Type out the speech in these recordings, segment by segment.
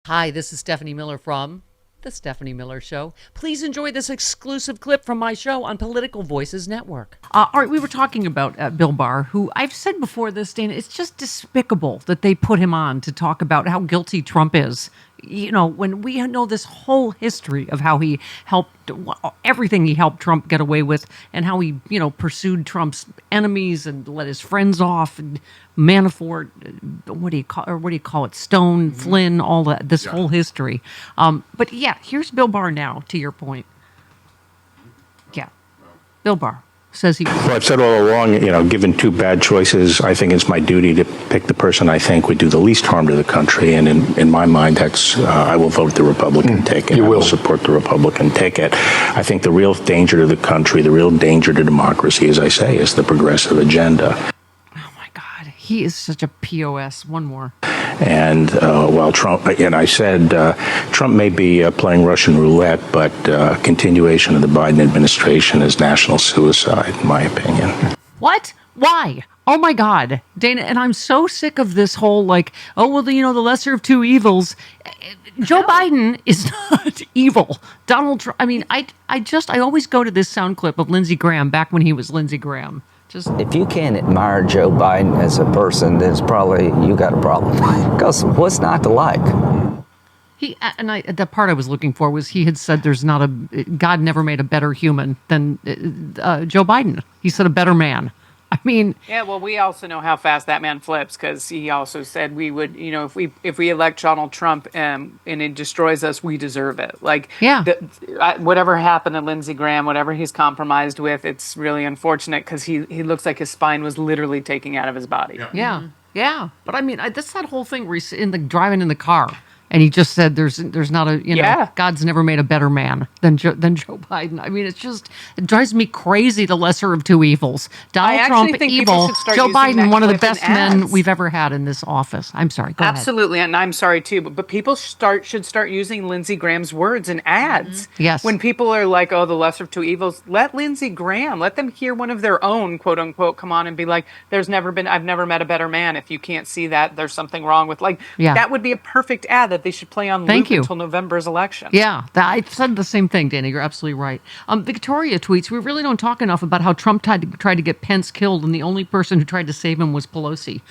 Hi, this is Stephanie Miller from The Stephanie Miller Show. Please enjoy this exclusive clip from my show on Political Voices Network. All right, we were talking about Bill Barr, who I've said before this, Dana, it's just despicable that they put him on to talk about how guilty Trump is. You know, when we know this whole history of how he helped, everything he helped Trump get away with, and how he, pursued Trump's enemies and let his friends off, and Manafort, what do you call it, Stone, Flynn, all that, this whole history. But yeah, here's Bill Barr now, to your point. Yeah, Bill Barr says he... Well, I've said all along, given two bad choices, I think it's my duty to pick the person I think would do the least harm to the country. And in my mind, that's I will vote the Republican ticket. You will. I will support the Republican ticket. I think the real danger to the country, the real danger to democracy, as I say, is the progressive agenda. Oh, my God. He is such a POS. One more. And while Trump, and I said, Trump may be playing Russian roulette, but continuation of the Biden administration is national suicide, in my opinion. What? Why? Oh my God, Dana, and I'm so sick of this whole the lesser of two evils. Joe Biden is not evil. Donald Trump, I always go to this sound clip of Lindsey Graham back when he was Lindsey Graham. If you can't admire Joe Biden as a person, then it's probably you got a problem. Because what's not to like? The part I was looking for was he had said God never made a better human than Joe Biden. He said a better man. Yeah, well, we also know how fast that man flips, because he also said we would, if we elect Donald Trump and it destroys us, we deserve it. Whatever happened to Lindsey Graham, whatever he's compromised with, it's really unfortunate, because he looks like his spine was literally taken out of his body. Yeah. But that's that whole thing where he's driving in the car. And he just said, "There's not God's never made a better man than Joe Biden." It drives me crazy. The lesser of two evils. Donald Trump, evil. Joe Biden, one of the best men we've ever had in this office. I'm sorry. Go ahead. Absolutely, and I'm sorry too. But people should start using Lindsey Graham's words in ads. Mm-hmm. Yes. When people are like, "Oh, the lesser of two evils," let Lindsey Graham, let them hear one of their own, quote unquote, come on and be like, I've never met a better man. If you can't see that, there's something wrong with that would be a perfect ad that they should play on loop until November's election. Yeah, I said the same thing, Dana. You're absolutely right. Victoria tweets, "We really don't talk enough about how Trump tried to get Pence killed, and the only person who tried to save him was Pelosi."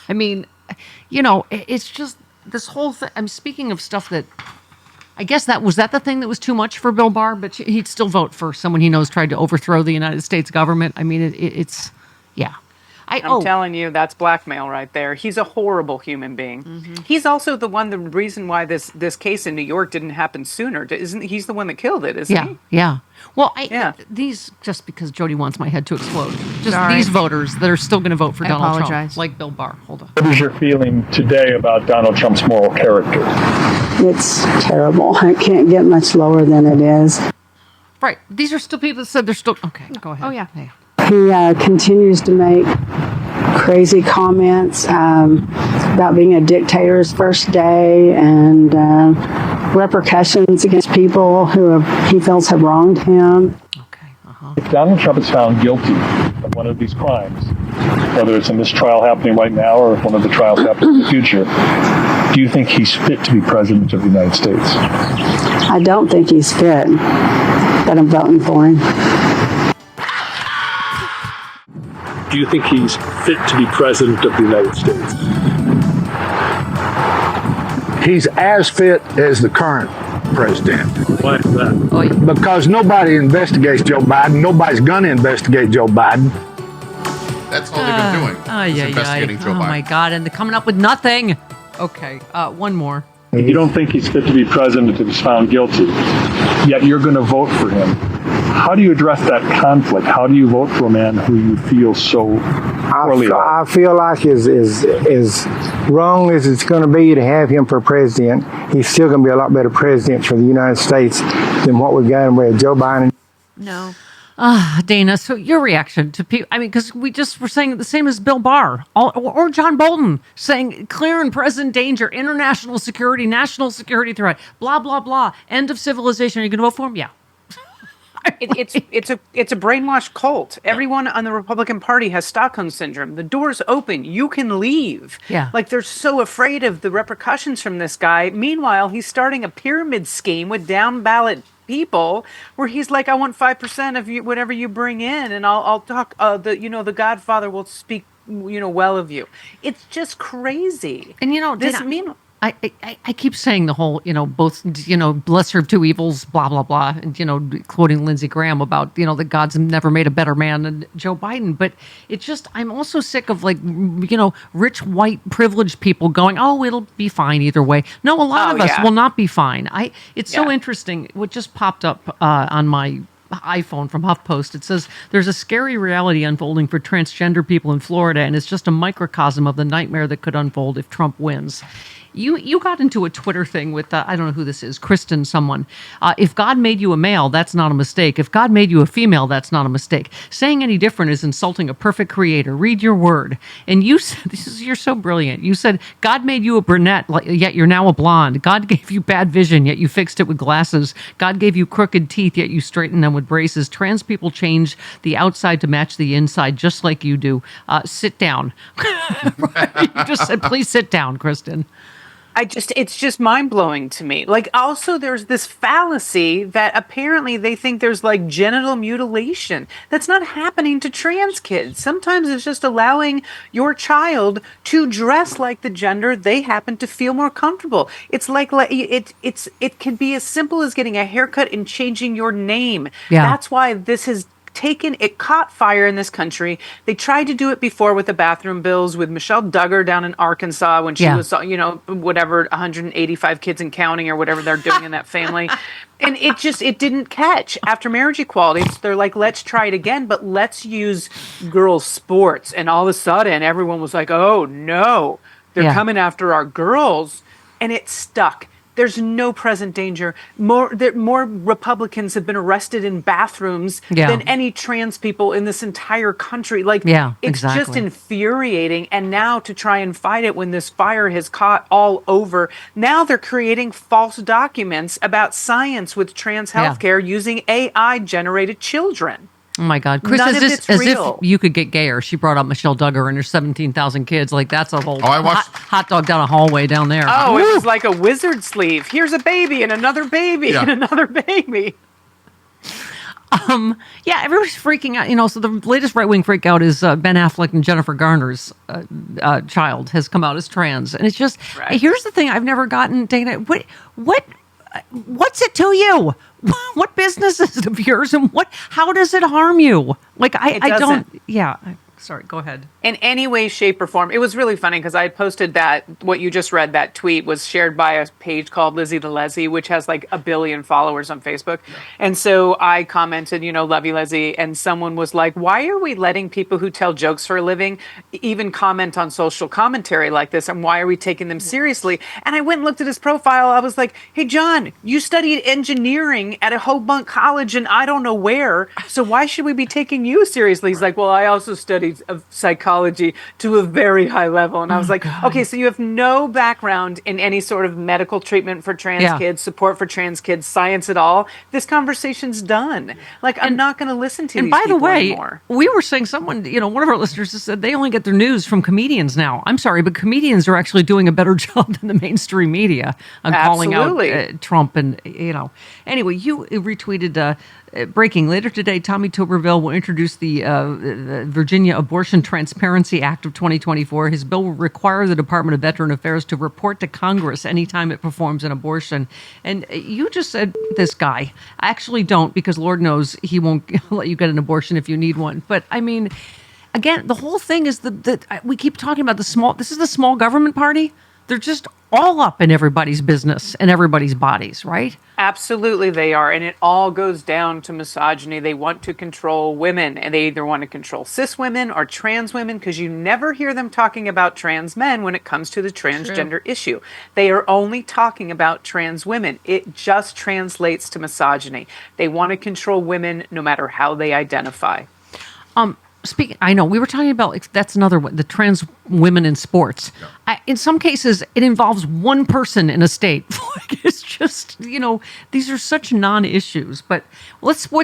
It's just this whole thing. I'm speaking of stuff that I guess that the thing that was too much for Bill Barr, but he'd still vote for someone he knows tried to overthrow the United States government. It's. I'm telling you, that's blackmail right there. He's a horrible human being. Mm-hmm. He's also the reason why this case in New York didn't happen sooner. He's the one that killed it, isn't he? Yeah. Well, these, just because Jody wants my head to explode, these voters that are still going to vote for Donald Trump, like Bill Barr. Hold on. What is your feeling today about Donald Trump's moral character? It's terrible. It can't get much lower than it is. Right. These are still people that said they're still... Okay, go ahead. Oh, yeah. He continues to make crazy comments about being a dictator's first day and repercussions against people who he feels have wronged him. Okay. If Donald Trump is found guilty of one of these crimes, whether it's in this trial happening right now or if one of the trials happens in the future, do you think he's fit to be president of the United States? I don't think he's fit, but I'm voting for him. Do you think he's fit to be president of the United States? He's as fit as the current president. Why is that? Oh, yeah. Because nobody investigates Joe Biden. Nobody's going to investigate Joe Biden. That's all they've been doing. Investigating Joe Biden. Oh, my God. And they're coming up with nothing. Okay. One more. You don't think he's fit to be president if he's found guilty, yet you're going to vote for him. How do you address that conflict? How do you vote for a man who you feel so poorly about? I feel like as wrong as it's going to be to have him for president, he's still going to be a lot better president for the United States than what we've got with Joe Biden. No. Dana, so your reaction to people, because we just were saying the same as Bill Barr or John Bolton saying clear and present danger, international security, national security threat, blah, blah, blah, end of civilization. Are you going to vote for him? Yeah. It's a brainwashed cult. Everyone on the Republican Party has Stockholm syndrome. The door's open. You can leave. Yeah. Like they're so afraid of the repercussions from this guy. Meanwhile, he's starting a pyramid scheme with down ballot people where he's like, I want 5% of you, whatever you bring in, and I'll talk. The Godfather will speak, well of you. It's just crazy. And I keep saying the whole, both, lesser of two evils, blah, blah, blah. And, quoting Lindsey Graham about, that God's never made a better man than Joe Biden. But it's just, I'm also sick of rich, white, privileged people going, oh, it'll be fine either way. No, a lot of us will not be fine. It's so interesting. What just popped up on my iPhone from HuffPost. It says there's a scary reality unfolding for transgender people in Florida, and it's just a microcosm of the nightmare that could unfold if Trump wins. You got into a Twitter thing with, I don't know who this is, Kristen someone. If God made you a male, that's not a mistake. If God made you a female, that's not a mistake. Saying any different is insulting a perfect creator. Read your word. And you said, you're so brilliant. You said, God made you a brunette, yet you're now a blonde. God gave you bad vision, yet you fixed it with glasses. God gave you crooked teeth, yet you straightened them with braces. Trans people change the outside to match the inside, just like you do. Sit down. You just said, please sit down, Kristen. It's just mind-blowing to me. Like, also there's this fallacy that apparently they think there's like genital mutilation. That's not happening to trans kids. Sometimes it's just allowing your child to dress like the gender they happen to feel more comfortable. It's it can be as simple as getting a haircut and changing your name. Yeah. That's why this has it caught fire in this country. They tried to do it before with the bathroom bills with Michelle Duggar down in Arkansas when she was, 185 kids and counting or whatever they're doing in that family. And it didn't catch. After marriage equality, they're like, let's try it again, but let's use girls' sports. And all of a sudden, everyone was like, oh, no, they're coming after our girls. And it stuck. There's no present danger. More Republicans have been arrested in bathrooms than any trans people in this entire country. It's just infuriating. And now to try and fight it when this fire has caught all over, now they're creating false documents about science with trans healthcare using AI-generated children. Oh my God, Chris, as if you could get gayer. She brought up Michelle Duggar and her 17,000 kids. Like that's a whole hot dog down a hallway down there. Oh, it was like a wizard sleeve. Here's a baby and another baby and another baby. Everybody's freaking out. So the latest right-wing freak out is Ben Affleck and Jennifer Garner's child has come out as trans, and it's just here's the thing I've never gotten, Dana. What's it to you? What business is it of yours, and how does it harm you? Like I don't. Yeah. Sorry, go ahead. In any way, shape, or form. It was really funny because I had posted that, what you just read, that tweet was shared by a page called Lizzie the Leslie, which has like 1 billion followers on Facebook. Yeah. And so I commented, love you, Lizzie. And someone was like, why are we letting people who tell jokes for a living even comment on social commentary like this? And why are we taking them seriously? And I went and looked at his profile. I was like, hey, John, you studied engineering at a Hobunk College and I don't know where. So why should we be taking you seriously? He's like, well, I also studied of psychology to a very high level. And I was like, okay, so you have no background in any sort of medical treatment for trans kids, support for trans kids, science at all. This conversation's done. I'm not going to listen to these people anymore. And by the way, we were saying someone, one of our listeners has said they only get their news from comedians now. I'm sorry, but comedians are actually doing a better job than the mainstream media on calling out Trump and, Anyway, you retweeted breaking. Later today, Tommy Tuberville will introduce the Virginia Abortion Transparency Act of 2024. His bill will require the Department of Veteran Affairs to report to Congress anytime it performs an abortion. And you just said this guy. I actually don't, because Lord knows he won't let you get an abortion if you need one. But I mean, again, the whole thing is we keep talking about this is the small government party. They're just all up in everybody's business and everybody's bodies, right? Absolutely they are. And it all goes down to misogyny. They want to control women, and they either want to control cis women or trans women, because you never hear them talking about trans men when it comes to the transgender issue. They are only talking about trans women. It just translates to misogyny. They want to control women no matter how they identify. speaking, I know we were talking about, that's another one, the trans women in sports. Yeah. In some cases, it involves one person in a state. It's just, these are such non-issues. But let's go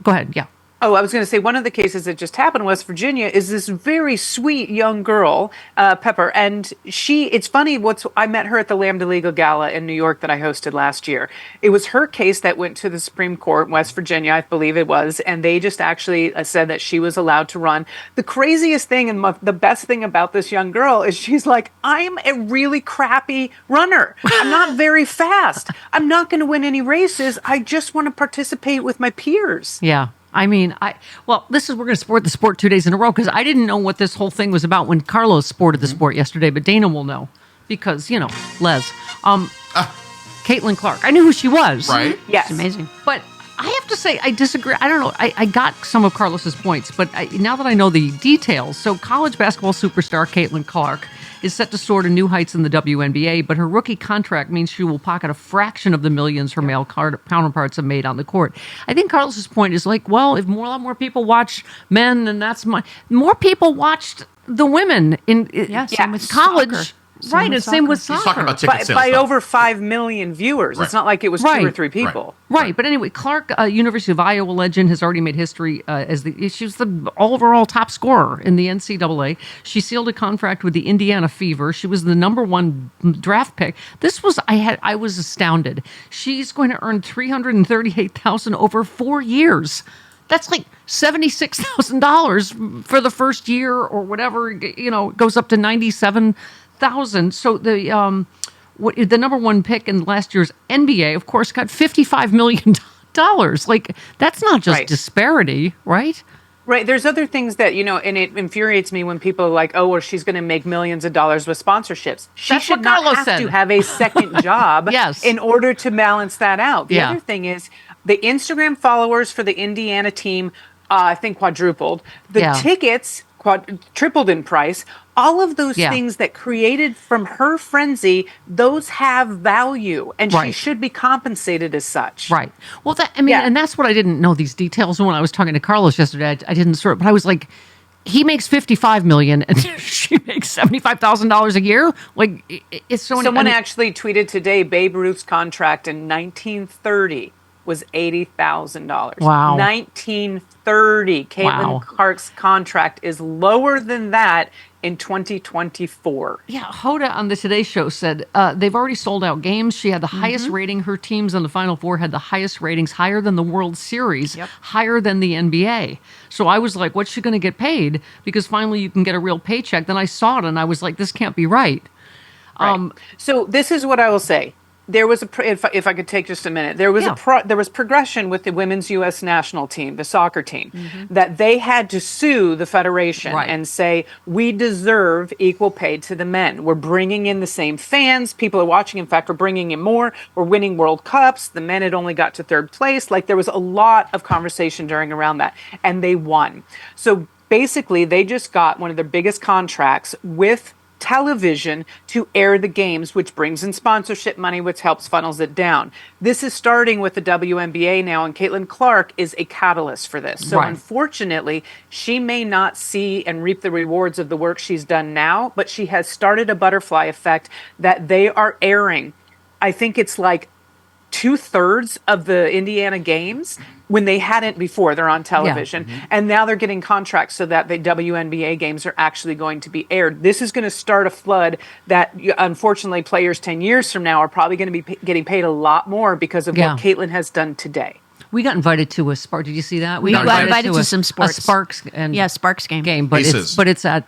ahead. Yeah. Oh, I was going to say one of the cases that just happened in West Virginia is this very sweet young girl, Pepper, and it's funny, I met her at the Lambda Legal Gala in New York that I hosted last year. It was her case that went to the Supreme Court in West Virginia, I believe it was, and they just actually said that she was allowed to run. The craziest thing and the best thing about this young girl is she's like, I'm a really crappy runner. I'm not very fast. I'm not going to win any races. I just want to participate with my peers. Yeah. I mean, we're going to support the sport 2 days in a row because I didn't know what this whole thing was about when Carlos sported the sport yesterday, but Dana will know because, Les. Caitlin Clark. I knew who she was. Right. Yes. It's amazing. But I have to say, I disagree. I don't know. I got some of Carlos's points, but now that I know the details, so college basketball superstar Caitlin Clark is set to soar to new heights in the WNBA, but her rookie contract means she will pocket a fraction of the millions her male counterparts have made on the court. I think Carlos's point is like, well, if a lot more people watch men, then more people watched the women in college. Soccer. Right, and same with soccer. He's talking about ticket sales. By over 5 million viewers. Right. It's not like it was 2 or 3 people. Right. But anyway, Clark, University of Iowa legend, has already made history she was the overall top scorer in the NCAA. She sealed a contract with the Indiana Fever. She was the number 1 draft pick. I was astounded. She's going to earn $338,000 over 4 years. That's like $76,000 for the first year or whatever. It goes up to $97,000. So the number 1 pick in last year's NBA, of course, got $55 million. Like, that's not just disparity, right? Right. There's other things that, and it infuriates me when people are like, oh, well, she's going to make millions of dollars with sponsorships. She should not have to have a second job in order to balance that out. The other thing is the Instagram followers for the Indiana team, I think quadrupled. The tickets tripled in price. All of those things that created from her frenzy, those have value, and she should be compensated as such. Right. Well, and that's what I didn't know these details when I was talking to Carlos yesterday. I didn't sort, but I was like, he makes $55 million and she makes $75,000 a year. Like, it's so. Someone actually tweeted today, Babe Ruth's contract in 1930 was $80,000. Wow. 1930. Caitlin Clark's contract is lower than that in 2024. Yeah, Hoda on the Today Show said they've already sold out games. She had the highest rating. Her teams in the Final Four had the highest ratings, higher than the World Series, higher than the NBA. So I was like, what's she going to get paid? Because finally you can get a real paycheck. Then I saw it and I was like, this can't be right. So this is what I will say. There was if I could take just a minute, there was there was progression with the women's U.S. national team, the soccer team, that they had to sue the federation and say, we deserve equal pay to the men. We're bringing in the same fans. People are watching. In fact, we're bringing in more. We're winning World Cups. The men had only got to 3rd place. Like, there was a lot of conversation around that, and they won. So basically, they just got one of their biggest contracts with television to air the games, which brings in sponsorship money, which helps funnels it down. This is starting with the WNBA now, and Caitlin Clark is a catalyst for this. So unfortunately, she may not see and reap the rewards of the work she's done now, but she has started a butterfly effect that they are airing. I think it's like 2/3 of the Indiana games when they hadn't before. They're on television. And now they're getting contracts so that the WNBA games are actually going to be aired. This is going to start a flood that, unfortunately, players 10 years from now are probably going to be getting paid a lot more because of what Caitlin has done today. We got invited to a Spark. Did you see that? We got invited to some sports. A Sparks Sparks game. But it's at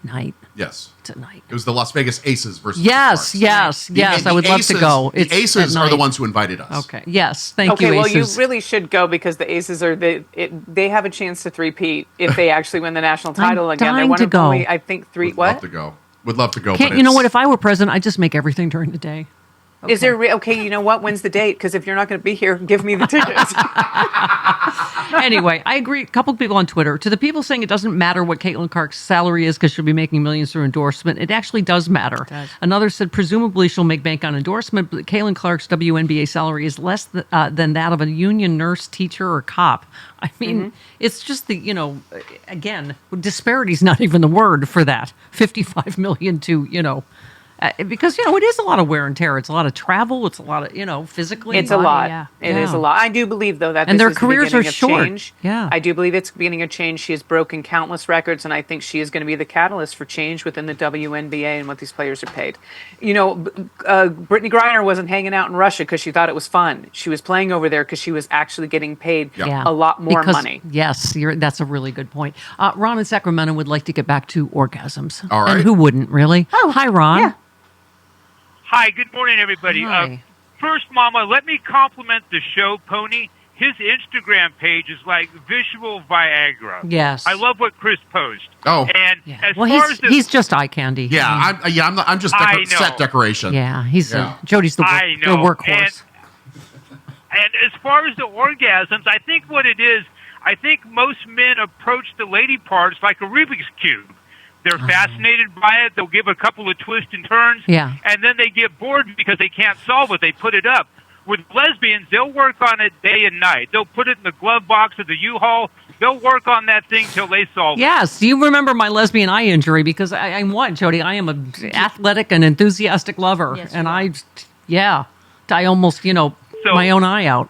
night. Yes. It's at night. It was the Las Vegas Aces versus Yes. I would love to go. The Aces are the ones who invited us. Okay. Yes. Thank you, Okay, well, Aces. you really should go because the Aces are they have a chance to three-peat if they actually win the national title again. They're one of only, I think, three. Would love to go. Would love to go. You know what? If I were president, I'd just make everything during the day. Okay. Is there okay? You know what? When's the date? Because if you're not going to be here, give me the tickets. Anyway, I agree. A couple of people on Twitter. To the people saying it doesn't matter what Caitlin Clark's salary is because she'll be making millions through endorsement, it actually does matter. Another said presumably she'll make bank on endorsement, but Caitlin Clark's WNBA salary is less than that of a union nurse, teacher, or cop. I mean, it's just again, disparity is not even the word for that. 55 million to, because it is a lot of wear and tear. It's a lot of travel. It's a lot of physically. It's a lot. Yeah. It is a lot. I do believe though that and this their is careers the are beginning short. Of change. Yeah, I do believe it's the beginning of change. She has broken countless records, and I think she is going to be the catalyst for change within the WNBA and what these players are paid. Brittany Griner wasn't hanging out in Russia because she thought it was fun. She was playing over there because she was actually getting paid a lot more money. Yes, that's a really good point. Ron in Sacramento would like to get back to orgasms. All right. And who wouldn't, really? Oh, hi, Ron. Yeah. Hi, good morning, everybody. Hi. First, Mama, let me compliment the show, Pony. His Instagram page is like visual Viagra. Yes. I love what Chris posed. Oh. And as well, far as he's just eye candy. Yeah, I'm just set decoration. Yeah, Jody's the workhorse. And as far as the orgasms, I think what it is, I think most men approach the lady parts like a Rubik's Cube. They're fascinated by it. They'll give a couple of twists and turns. Yeah. And then they get bored because they can't solve it. They put it up. With lesbians, they'll work on it day and night. They'll put it in the glove box of the U-Haul. They'll work on that thing till they solve it. Yes. You remember my lesbian eye injury because I'm what, Jody? I am an athletic and enthusiastic lover. Yes, and I almost, my own eye out.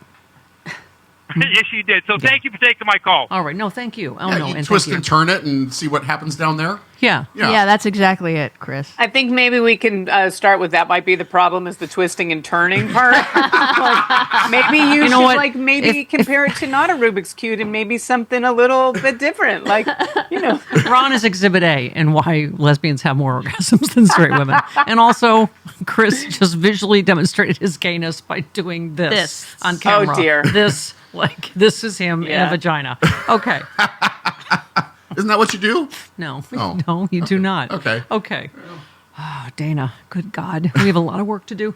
Yes, you did. So thank you for taking my call. All right. No, thank you. Oh, Yeah, no. you And twist thank you. and turn it and see what happens down there. Yeah. Yeah, that's exactly it, Chris. I think maybe we can start with that. Might be the problem is the twisting and turning part. Maybe you should what? Maybe compare it to not a Rubik's Cube and maybe something a little bit different. Ron is Exhibit A and why lesbians have more orgasms than straight women. And also, Chris just visually demonstrated his gayness by doing this on camera. Oh, dear. This is him in a vagina. Okay. Isn't that what you do? No. Oh. No, you do not. Okay. Okay. Oh, Dana, good God. We have a lot of work to do.